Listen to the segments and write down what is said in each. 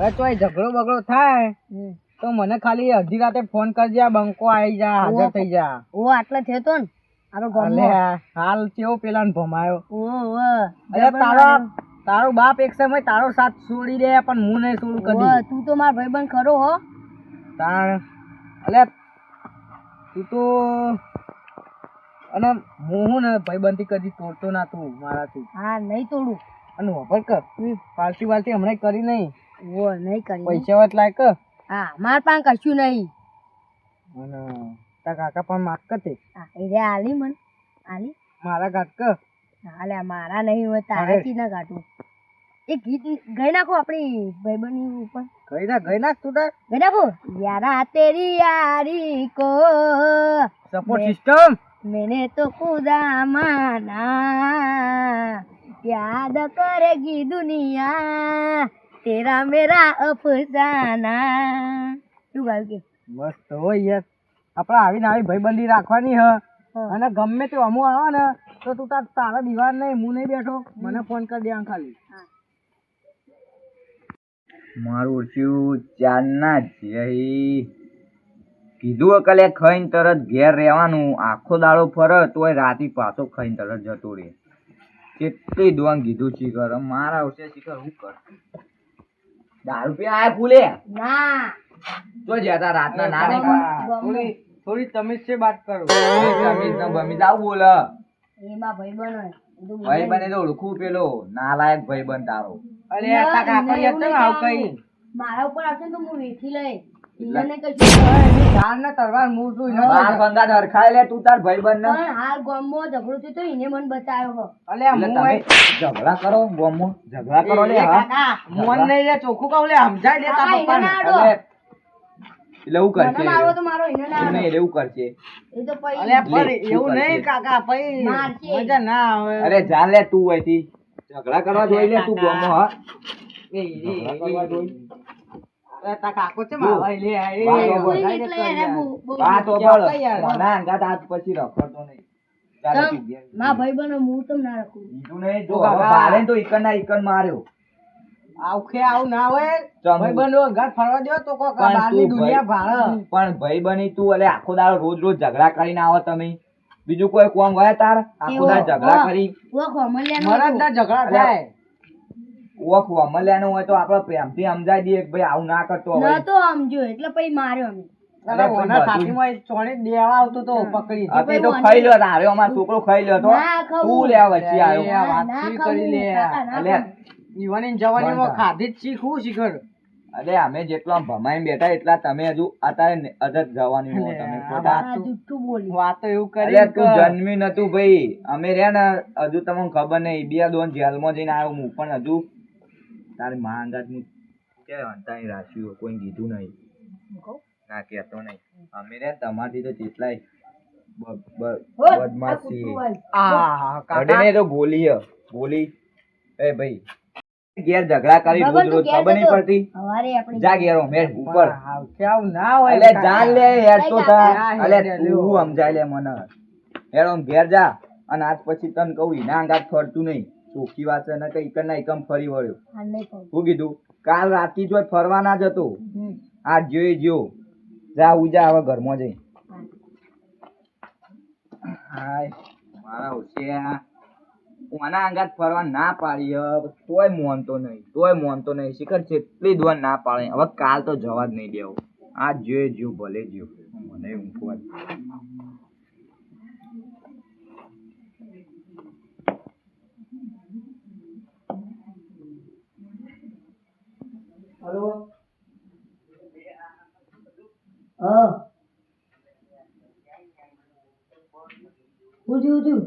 હવે ચોય ઝઘડો બગડો થાય તો મને ખાલી અડધી રાતે ફોન કરજે, આ બંકો આવી જા, હાજર થઈ જા. ઓ આટલે થયો તો ને આપણો ગામમાં હાલ કેવો પેલા ને ભમાયો. અરે તારો બાપ એક સમય તારો સાથ છોડી દે પણ હું નહીં છોડું કદી. તું તો મારો ભાઈબંધ ખરો હો. તાણ અલે તું તો અને હું ને ભાઈબંધી કદી તોડતો ના તું મારાથી. હા નહીં તોડું. અને વપર કર પાલટી વાલટી હમણાં કરી નહીં. નહીં કરી પૈસા વાત લાયક. હા માર પાસે કશું નહીં. અને તારા કાકા પણ માગ કરતે. એ આલી મન આલી મારા ઘાટ કર. હાલે મારા નહીં હોય તારાથી ના કાઢું. એ ગીત ગઈ નાખો આપણી ભાઈબંધની ઉપર. ગઈ નાખ તું તાર. ગઈ નાખો. યારા તેરી યારી કો સપોર્ટ સિસ્ટમ मैंने तो खुदा माना याद करेगी दुनिया तेरा मेरा अफसाना. શું ગાયું કે મસ્ત હોય યાર. આપણે આવીને આવી ભાઈબંધી રાખવાની હ. અને ગમે તે અમુ આવે ને તો તું તારા દીવાર નહીં, હું નહીં બેઠો, મને ફોન કરી દે ખાલી. મારું ઓછું ચારના જઈ કીધું અકલે ખાઈને તરત ઘેર રહેવાનું. આખો દાડો ફરે તોય રાતી પાછો ખાઈને તરત જતો રહે. કેટલી દોન કીધું શીખર મારા આવશે શીખર હું કર દારૂ પી આયા ફૂલે ના તો જતા રાતના ના નહીં થોડી તમીજ છે વાત કરો. તમીજ ને બમીજ આવું બોલે. એમાં ભાઈબંધ ભાઈબંધ તો ઓળખું પેલો નાલાયક ભાઈબંધ તારો. અરે તારા કાકા યાર ચમ આવ કઈ મારા ઉપર આવશે તો હું વેઠી લઈ. ઝાડ ને તરવાર હું છું બાર બંગા હરખાય લે તું તાર ભાઈબંધ ને. પણ હાલ ગામમાં ઝઘડો થયો તો એને મને બચાવ્યો હો. અલે એટલે તમે ઝઘડા કરો ગોમો ઝઘડા કરો લે. કાકા મોન નહીં લે, ચોખ્ખું કહું લે, સમજાય દે તારા પપ્પાને. એટલે એવું કરશે મને મારવો તો મારો એને ના નહીં એટલે એવું કરશે. એ તો પછી અલે પણ એવું નહીં કાકા, પછી મજા ના આવે. અરે જા લે તું અહીંથી ઝઘડા કરવા જોઈ લે તું ગોમો. હા ઝઘડા કરવા જોઈ તારા કાકો છે માવા લે આ એ વાત ઓબળ મને અંગાત હાથ પછી રખડતો નહીં. ચાલે તું ઘેર. માં ભાઈબંધો હું તમ ના રાખું. બીજું નહીં જો હવે ભારે તો ઈકન ના ઈકન માર્યો. આવખે આવું ના હોય. ચમ. ભાઈબંધો ઘર ફરવા દો તો કોક પણ બહારની તું દુનિયા ભાળે. પણ ભાઈ બની તું એટલે આખો દાડો રોજ રોજ ઝઘડા કરીને આવો તમે. બીજું કોઈ કોમ હોય તાર આખો દાડો ઝઘડા કરી મરદ ના ઝઘડા થાય. ઓખો અમલ્યાનો હોય તો આપણે પ્રેમથી સમજાઈ દઈએ કે ભાઈ આવું ના કરતો હવે. નતો સમજો એટલે પછી માર્યો અમે. તારા ઓના છાતીમાં ચોણે દેવા આવતો તો પકડી આ તે તો ખાઈ લ્યો તારે અમારો છોકરો ખાઈ લ્યો તો ના ખાવું. તું લેવા વચ્ચે આવ્યો. આ વાત ના શી ખાવું. કરી લે. કાકા, ના અલે ખાવું. ઈવાની જવાનીમાં ખાધી જ શીખવું શીખર. અરે અમે જેટલો આમ ભમાઈને બેઠા એટલા તમે હજુ અત્યારે અજત જવાની હો તમે ખોટા. આ જુઠ્ઠું બોલી. વાતો એવું અરે કરી તું જન્મી નતું ભાઈ. અમે રહ્યા ને હજુ તમને ખબર નહીં બે દોન જેલમાં જઈને આવ્યો હું પણ હજુ તારી માં અંગાત હું કે હંતાઈ રાખ્યું કોઈ કીધું નહીં ના કહેતો નહીં. અમે રહ્યા તમારથી તો જેટલાય બદમાશી અડે તો ગોલી ગોલી એ ભાઈ ઘેર ઝઘડા કરી રોજ રોજ ખબર નહીં પડતી. હવારે આપણે જા ઘેર મેં ઉપર આવું ના હોય. અલે જાન લે હેડ તો થા. અલે તું સમજાય લે મને હેડ આમ ઘેર જા. અને આજ પછી તને કહું ઈના અંગાત ફરતું નહીં. ચોખ્ખી વાત છે ને કે ઈકન ના ઈકમ ફરી વળ્યો. હાલ નહીં ખાવું. શું કીધું કાલ રાતી જોઈ ફરવા ના જતો. આજ જોઈ જ્યો જા ઉજા હવે ઘરમાં જઈ. હાય મારા હોશિયા ઓના અંગાત ફરવા ના પાડી તોય મોનતો નહીં શિખર જેટલી દોન ના પાડે. હવે કાલ તો જવા જ નહીં દેવો. આજ જોઈ જ્યો ભલે જ્યો મને ઊંઘવા. હલો ઉઠ્યું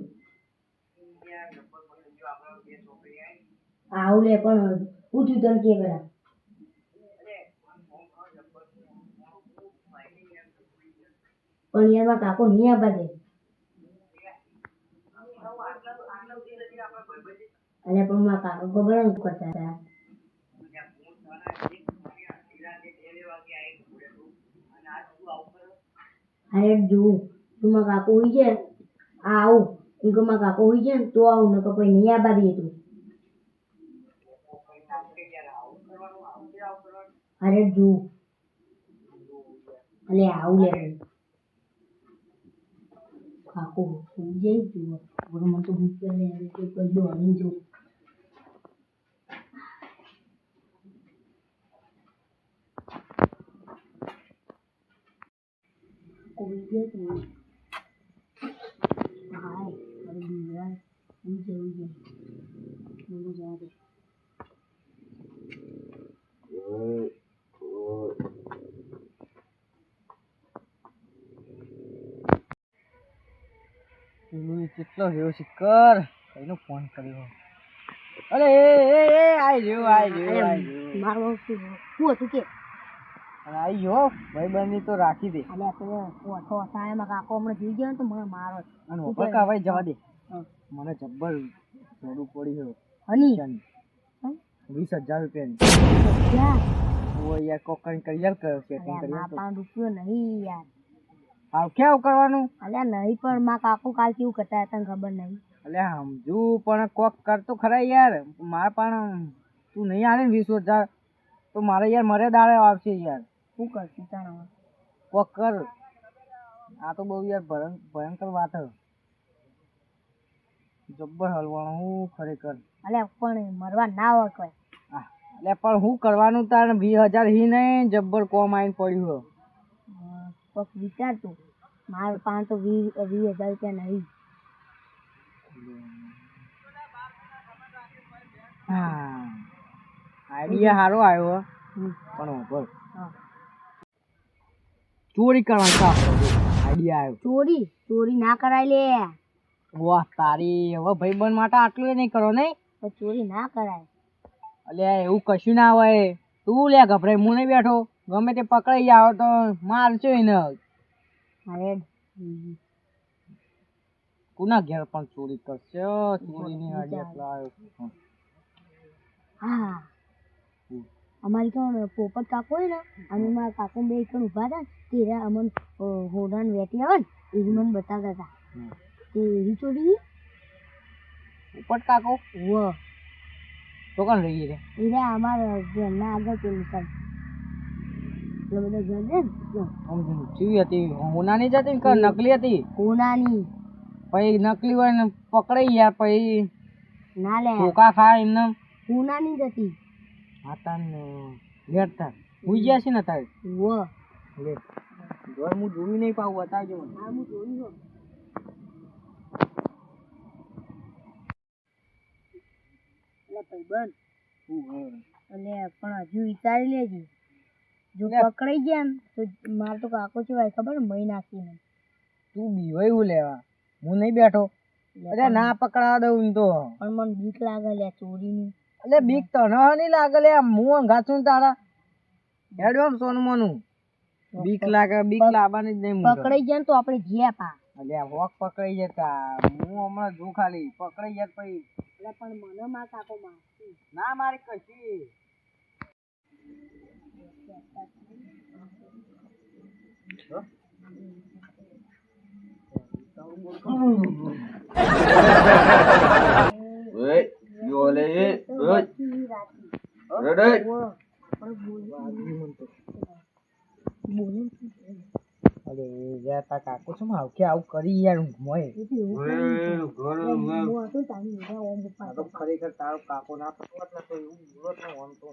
આવું લે પણ ઉઠ્યું તને કે બરા પણ એમાં કાકો નહીં આવવા દે. અને પણ મારા કાકો ખબર નથી કરતા હતા. અરે જોઉં તું મારા કાકો હોય છે આવું એમ કે મારા કાકો હોય છે ને તો આવું ને કોઈ નહીં આવવા દે તું. અરે જો અલે આવું લે કાકો સુઈ જાય જુઓ મને તો ભૂખ લે કોઈ કોઈ દોડી જો કોઈ જાય તો હાય અરે બીજા હું જવું છે મને જવા દે પેલું કેટલો રહ્યો શિકર એનો ફોન કર્યો અરે આઈ રહ્યો મારો શું હતું કે આઈ ગયો ભાઈબંધી તો રાખી દે અલે આપણે ઓઠો સાયમાં કાકો હમણાં જોઈ ગયો ને તો મને મારો અને ઉપર કાવાઈ જવા દે મને જબ્બર જોડું પડી ગયો હની 20,000 રૂપિયાની ક્યાં ઓ યાર કોકણ કરી યાર કયો સેટિંગ અલ્યા કરી મા પાંચ રૂપિયો નહીં યાર હાવ કેવું કરવાનું અલ્યા નહીં પણ માં કાકુ કાલ કેવું કરતા હતા તને ખબર નહીં અલ્યા સમજુ પણ કોક કર તો ખરા યાર મારે પણ તું નહીં આવે ને 20,000 તો મારે યાર મરે દાડે આવશે યાર શું કરશું તાણ કોક કર આ તો બહુ યાર ભયંકર વાત હે જબ્બર હલવાનું હું ખરેખર અલ્યા પણ મરવા ના હોય કોઈ એટલે પણ હું કરવાનું તાર 20,000 હી નહીં જબ્બર કોમ આવીને પડ્યું કોક વિચાર તું મારે પાંચ તો 20,000 રૂપિયા નહીં હા આઈડિયા સારો આવ્યો પણ ઉપર હા ચોરી કરવાનું આઈડિયા આવ્યો ચોરી ના કરાય લે વાહ તારી હવે ભાઈબંધ માટે આટલું નહીં કરો નહીં તો ચોરી ના કરાય અલ્યા એવું કશું ના હોય તું લે ગભરાય હું નહીં બેઠો ગમે તે પકડાઈ જાવ તો મારજો એને અરે કોના ઘેર પણ ચોરી કરશે ચોરીની આઈડિયા આવ્યો હા અમારી તો પોપટ કાકો હોય ને અમે મારા કાકો બે એકણ ઊભા હતા તે અમને હોડાને વેટી આવે ને એ મને બતાવતા હતા તે એવી ચોરી ઉપટ કાકો વ તો કોણ રહી છે એ અમારા ઘરના આગળ પેલું સર એટલે બધા ઘર છે ને ચીવી હતી હોનાની જ હતી કે નકલી હતી કોનાની પછી નકલી હોય ને પકડાઈ ગયા પછી ના લે ધોકા ખાય એમને કોનાની જ હતી હાથા ને લેટ થાય હુઈ ગયા છે ને તારે વ લે જોર હું જોઈ નહીં પાઉં બતાવજો મને હા હું જોઈ લો એટલે ભાઈબંધ અને પણ હજુ વિચારી લેજે જો પકડાઈ ગયા ને તો મારે તો કાકો છે ભાઈ ખબર ને મહી નાખીને તું બીવાય હું લેવા હું નહીં બેઠો અરે ના પકડાવા દઉં તો પણ મને બીક લાગે લે ચોરીની અલે બીક તો નહીં લાગે લે હું અંગાતું તારા હેડો આમ સોનું મોનું બીક લાગે બીક લાવવાની જ નહીં પકડાઈ ગયા ને તો આપણે જ્યાં પા અલ્યા વોક પકડાઈ જતા હું હમણાં જો ખાલી પકડાઈ જાય પછી એટલે પણ મને માં કાકો માં ના મારી કશી અરે યાર તા કાકો છે આવ કે આવું કરી યાર મોય તો ખરેખર તારો કાકો ના પકડત ને તો એવું બોલત ને આમ તો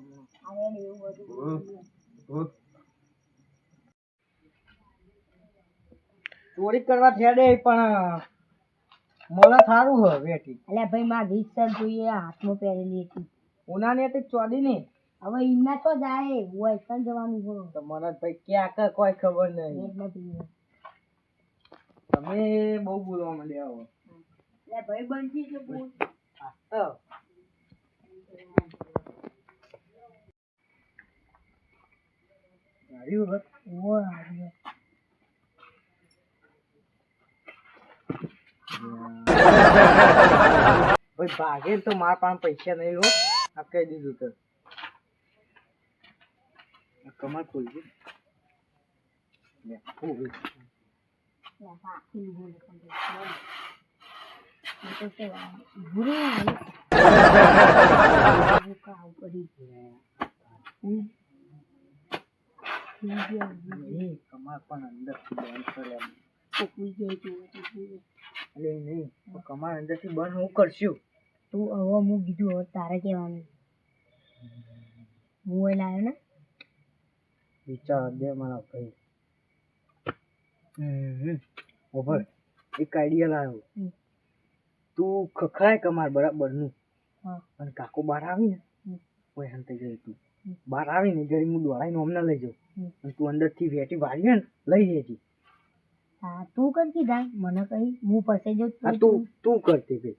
ચોરી કરવા થેડે પણ મને થારું હ વેઠી અલ્યા ભાઈ માર રીતસર જોઈએ હાથમાં પહેરેલી હતી ઉનાની હતી ચોદી ની હવે ઈના તો જાય હોય કન જવાનું હોય તો મને ભાઈ ક્યાં કે કોઈ ખબર નહીં તમે બહુ બોલવા માંડ્યા હો એટલે ભાઈ બનતી છે બોલ તો ગાડી વખત હોય ભાઈ ભાગે તો મારા પાસે પૈસા નહીં હો આ કહી દીધું તો કમર ખોલજો નહીં, કમાર પણ અંદરથી બંધ કરે એમ. કોકવી જાય તો જોવે. અલે નહીં, તો કમાર અંદરથી બંધ હું કરશું? તું હવે હું કીધું હવે તારે કહેવાનું. હું એ લાવ્યો ને વિચાર દે મારા ભાઈ. ઓભર એક આઈડિયા લાવ્યો. હમ. તું ખખડાય કમાર બરાબરનું હા અને કાકો બહાર આવી ને કોઈ હંતે ગઈ તું બહાર આવી ને ઘડી હું દોડાઈને અમને લઈ જાઉં અને તું અંદરથી વેટી વાળીએ ને લઈ લેજે. હા તું કર કીધા મને કહી હું ફસાઈ જાઉં હા તું કરતી ભાઈ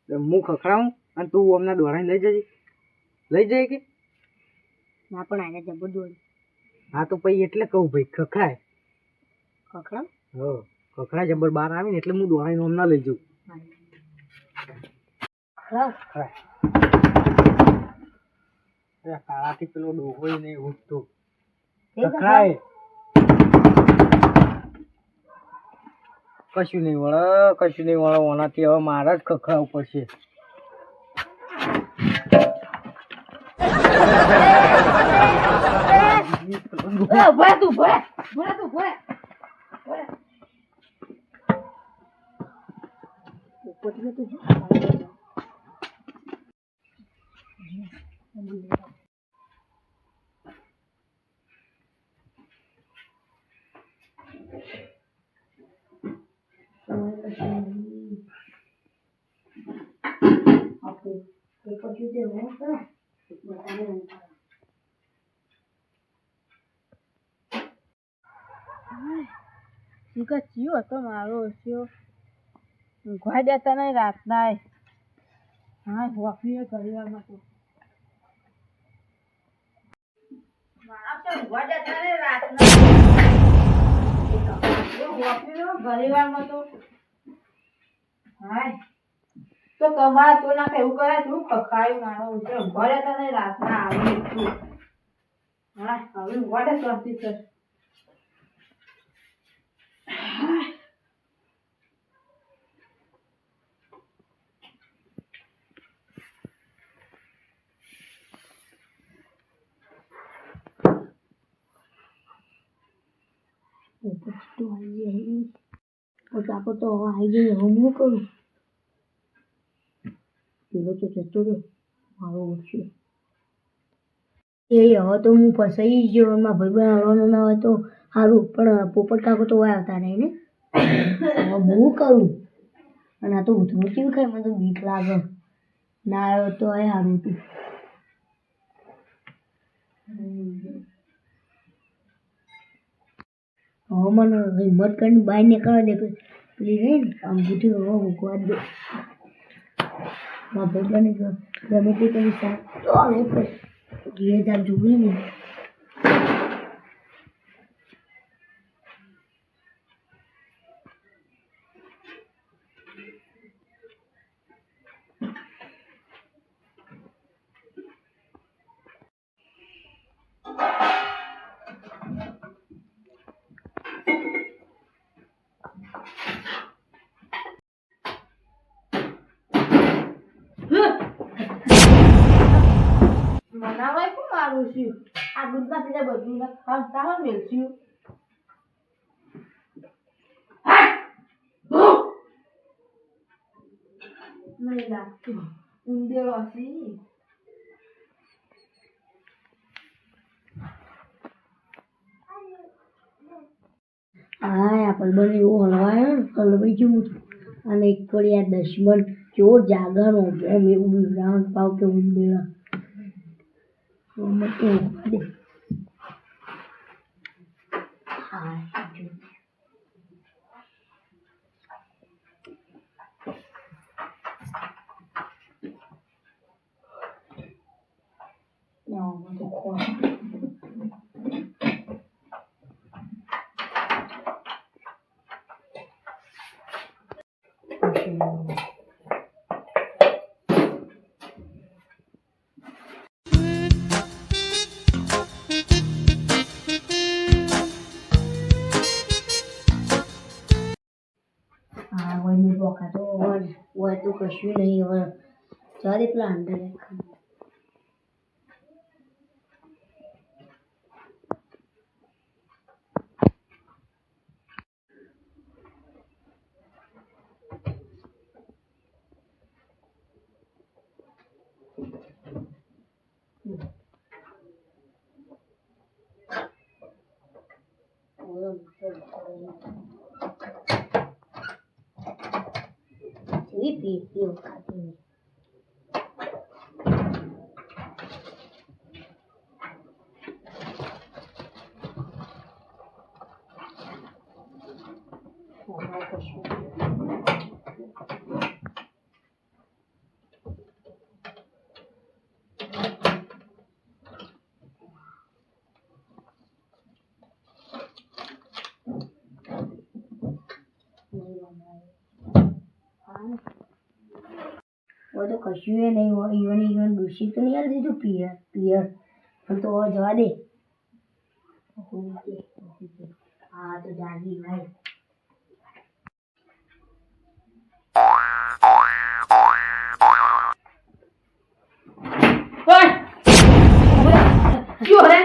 લે હું ખખડાવું અને તું અમને દોડાઈને લઈ જજે. લઈ જાય કે ના પણ આને જબર દોડ હા તો પછી એટલે કહું ભાઈ ખખડાય. ખખડા ખખડાય જબર બહાર આવી ને એટલે હું દોડાઈને અમને લઈ જાઉં. ખરાબ ખખડાય કાળાથી પેલો ડોહોય નહીં ઉઠતો. એ ખખડાય કશું નહીં વળે ઓનાથી હવે મારે જ ખખડાવવું પડશે. ચિયો હતો મારો ઓછો ઊંઘવા દેતા નહીં રાતના. હા વોકીએ ઘડીવારમાં તો ઘડીવારમાં તો હા તો કમાર તો ના એવું કરે તું ખખાયું મારો ઓછો ઊંઘવા દેતા નહીં રાતના આવી તું. હા હવે ઊંઘવા દે શાંતિ કર. કાકો તો હવે આવી ગઈ હવે હું કરું પેલો તો જતો રહ્યો મારો ઓછો એ હવે તો હું ફસાઈ ગયો એમાં ભાઈ હળવાનું ના હોય તો સારું પણ પોપટ કાકો તો હોય આવતા નહીં ને હવે હું કરું અને આ તો ઉધરું કેવું ખાય મને તો બીક લાગે ના આવ્યો તો એ સારું હતું. હવે મને હિંમત કરીને બહાર નીકળવા દે પેલી રહી ને અંગૂઠી હવે મૂકવા દે મારા ભાઈ ગમે તે પેલી સાત તો આવે ઘેર જાર જોવી ને મનાવાય શું મારું છું આ દૂધના પેલા બધું ખાવા મેળશું નહીં લાગતું ઊંધેરો હશે. હા આપણે બને એવું હલવાયો ને હલવાઈ ગયું અને એક પડી આ દશમન જો જાગરનો એમ એવું રાઉન્ડ પાવ કે ઊંધેરા દે હા હોય તો કશું નહીં હવે ચાલે પેલા અંદર એવી પેટીઓ ખાતી वो तो कशुए नहीं हुआ इवन दूसरी तो नहीं यार दी तू पियर पियर हम तो और जवा दे हाँ तो जागी भाई क्यों है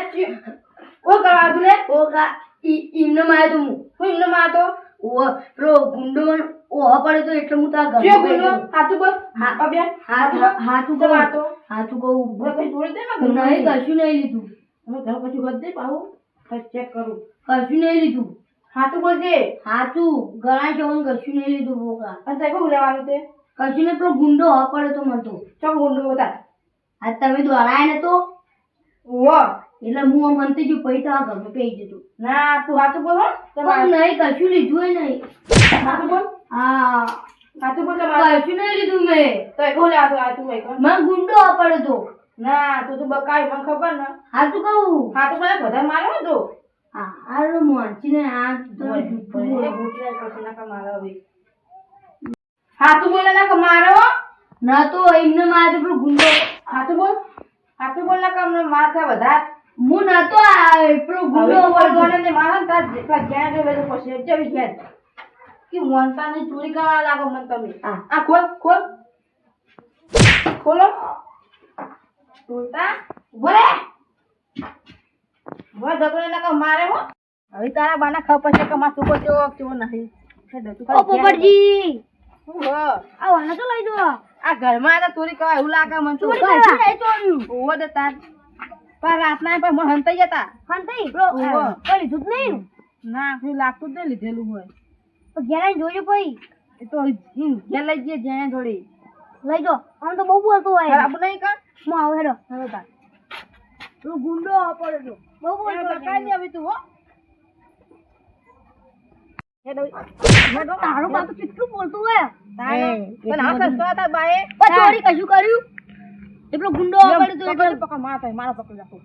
वो करवा तूने वो का इमने मारे तुम હું એમને મારતો वो प्रो गुंडो मन वो पड़े तो એટલે હું તા જે બોલો સાચું બોલ હા. અબે હાથું તો મારતો હાથું બોલે કહું કઈ જોડી દે ને નહીં કશું નહીં લીધું અમે ઘર પછી વધ દે પાહુ પછી ચેક કરું કશું નહીં લીધું સાચું બોલજે હાથું ગળા ચોન કશું નહીં લીધું બોકા અને સાહેબ હું લેવાનું તે કશું નહીં પેલો ગુંડો હ પડે તો મને તો ચમ ગુંડો બતા આ તમે દોડાય ને તો ઓ એટલે હું આમ અંતે જો પૈસા આ ઘરમાં પેઈ જતો ના તું સાચું બોલ હો પણ નહીં કશું લીધું નહીં સાચું બોલ હા સાચું બોલ તમારે કશું નહીં લીધું મેં તો એક લેવાનું આ તું એક મને ગુંડો હ પડે તો ના તું તો બકાય મને ખબર ને હાથું કહું સાચું બોલે બધા મારો તો હા આરો મોંચી ને આ તો જુઠ્ઠું બોલે. સાચું બોલે ના કે મારો ના તો એમને મારે પેલો ગુંડો સાચું બોલ ના કે અમને મારતા વધારે હું નતો આ પેલો ગુંડો ગુંડો પડતો વળગોને ને મારા તાર જેટલા જ્ઞાન જોડે તો પછી જવી ગયા કે મોનતા ને ચોરી કરવા લાગો મને તમે હા. આ ખોલ ખોલો બોલતા બોલે બોલ ઢગલો ના કે મારે હો હવે તારા બાના ખબર છે કે માર સુકો કેવો નહીં ઓ પોપટજી શું હો આ વાના તો લઈ જો આ ઘરમાં આ ચોરી કરવા એવું લાગે મને તો ચોરી કરવા નહીં ચોર્યું ઓવો દે તાર પણ રાતના પણ મને હંતાઈ જતા ખાન થઈ બ્રો ઓહો. કોઈ લીધું જ નહીં ના હું લાગતું જ નહીં લીધેલું હોય તો ઘેર આવીને જોજો પછી એ તો ઘેર લઈ જઈએ જ્યાં જોડે લઈ જો આમ તો બહુ બોલતો હોય ખરાબ નહીં કર હું આવું હેડો હવે તાર તું ગુંડો પડે તો બહુ બોલતો હોય. કાઈ હવે તું હો તારું બાપ તો કેટલું બોલતું હોય પણ આ સસ્તો હતા બાએ પણ ચોરી કશું કર્યું એ પેલો ગુંડો પડે તો એટલે પકડ માર થાય મારો પકડ રાખો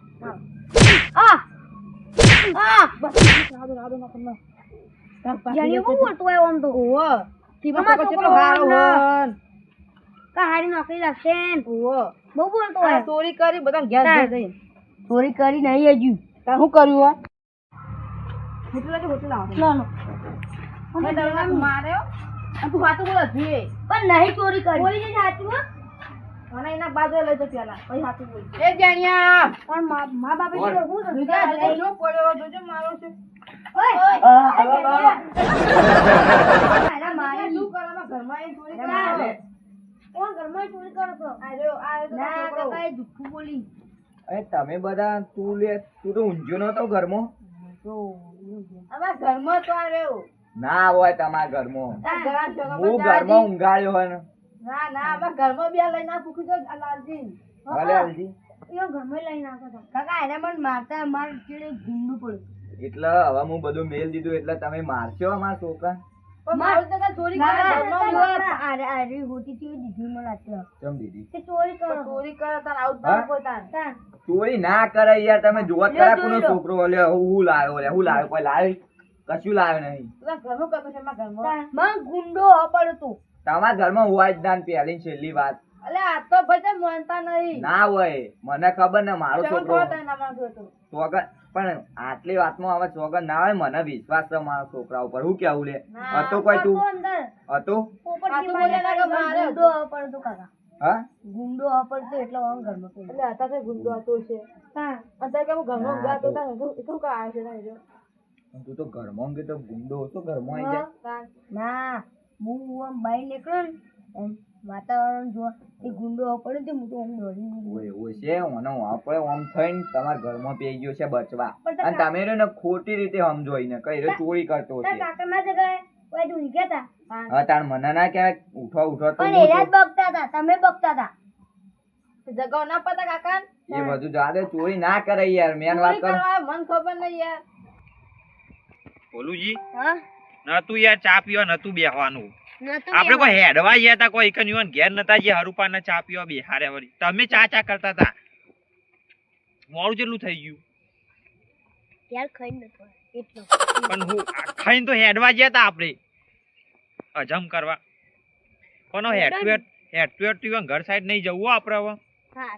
આ આ રાડો જાણીએ બહુ બોલતો હોય આમ તો ઓવો તીમાં અમાર પકડ છોકરો કેટલો હારો ને. હોન કા હારી નોકરી લાગશે ને. ઓવો બહુ બોલતો આ હોય ચોરી કરી બધા ઘેર તાર. જઈ ચોરી કરી નહીં હજુ તાર શું કર્યું હો હોટલ આવો ના ના મેં તમને માર્યો અને તું વાતો બોલ જોઈએ પણ નહીં ચોરી કરી બોલી જશે સાચું હો. અને એના બાજુ લઈ જતો પેલા પછી હાથું બોલ એ જાણ્યા પણ મા બાપે બોલ. શું જોજે જો પડ્યો જોજે મારો છે મારા મારી શું કરવામાં ઘરમાં એ ચોરી ના. કરે કોણ ઘરમાં ચોરી કરો છો આ ના રહ્યો કાકા એ જુઠ્ઠું બોલી અરે તમે બધા તું તો ઊંઘ્યો નતો ઘરમાં અમારા ઘરમાં તો આ રહ્યો ના હોય તમારા ઘરમાં આ ઘણા છોકરા હું બધા ઘરમાં ઊંઘાડ્યો હોય ને ના ના અમારા ઘરમાં બે લઈને આ પૂછું તો આ લાલજી ભલે હલજી એ ઘરમાં લઈને આવતા હતા કાકા એને પણ મારતા માર ચીડે ગુંડું પડ્યું એટલે હવે હું બધું મેલ દીધું એટલે તમે મારશો અમારા છોકરા પણ મારું તો કાંઈ ચોરી કરે ઘરમાં જો અરે હોતી થી દીધી મને આટલો ચમ દીદી કે ચોરી કરો ચોરી કરે તાર આવું હા? તાર કોઈ તાર તાર ચોરી ના કરે યાર તમે જોવા લ્યો, કરા કોનો જોઈ લો. છોકરો લે હું લાવ્યો લે હું લાવ્યો કોઈ લાવ્યો કશું લાવ્યો નહીં તું ઘરનું કરતો છે અમારા ઘરમાં માં ગુંડો પડતો તમારા ઘરમાં હોય જ ના પહેલી ને છેલ્લી વાત અલે આ તો ભાઈ માનતા નહીં ના હોય મને ખબર ને મારો ચમ છોકરો કહો તારે ના માનતો હતો. સોગન પણ આટલી વાતમાં હવે સોગન ના હોય મને વિશ્વાસ છે મારા છોકરા ઉપર હું કેવું લે ના, હતો કોઈ તું અંદર હતો પોપટજી આ તો બોલે ના કે મારે ગુંડો પડતો કાકા હા ગુંડો પડતો એટલે આમ ઘરમાં પડી એટલે અત્યારે ગુંડો હતો છે હા અત્યારે કે હું ઘરમાં ના, ગયા તો તો- તારે શું કા આવે છે તારે જો? પણ તું તો ઘરમાં ઊંઘે તો ગુંડો હતો ઘરમાં આવી જાય તાર. ના હું આમ બહાર નીકળ્યો ને એમ વાતાવરણ જોવા એ ગુંડો પડે તો હું તો આમ દોડી ઓય ઓય છે ઓનો આપણે આમ થઈને તમારા ઘરમાં પેઈ ગયો છે બચવા પણ તો અને તમે રહ્યો ને ખોટી રીતે સમજોઈને કઈ રહ્યો ચોરી કરતો છે કાકા ના જગ્યાએ કોઈ તું ગયા હતા હા તાણ મને ના કહેવાય ઉઠો ઉઠો તો પણ હું એરા જ તો- બગતા હતા તમે બગતા હતા જગાવ ના પતા કાકા એ બધું જા દે ચોરી ના કરે યાર મેન વાત ચોરી કર કરવા મન ખબર નહીં યાર ભોલુજી હા નતું યાર ચા પીવા નતું બેહવાનું નતું આપણે કોઈ હેડવા ગયા તા કોઈ એકન યુવાન ઘેર નતા જે હરુપાને ચા પીવા બેહારે વળી તમે ચા કરતા હતા મોડું જેટલું થઈ ગયું યાર ખાઈ નતો એટલો પણ હું ખાઈને તો હેડવા ગયા તા આપણે હજમ કરવા પણ હેડ ટુ ઘર સાઈડ નહીં જવું હો આપણે હવે હા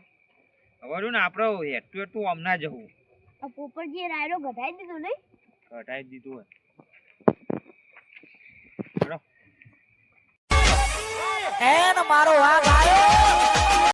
હવે રહ્યું ને આપણે હેડ ટુ હમણાં જવું આ પોપટજીએ રાયડો ઘટાઈ દીધો નહીં ઘટાઈ દીધું હોય એન મારો વાઘ આવ્યો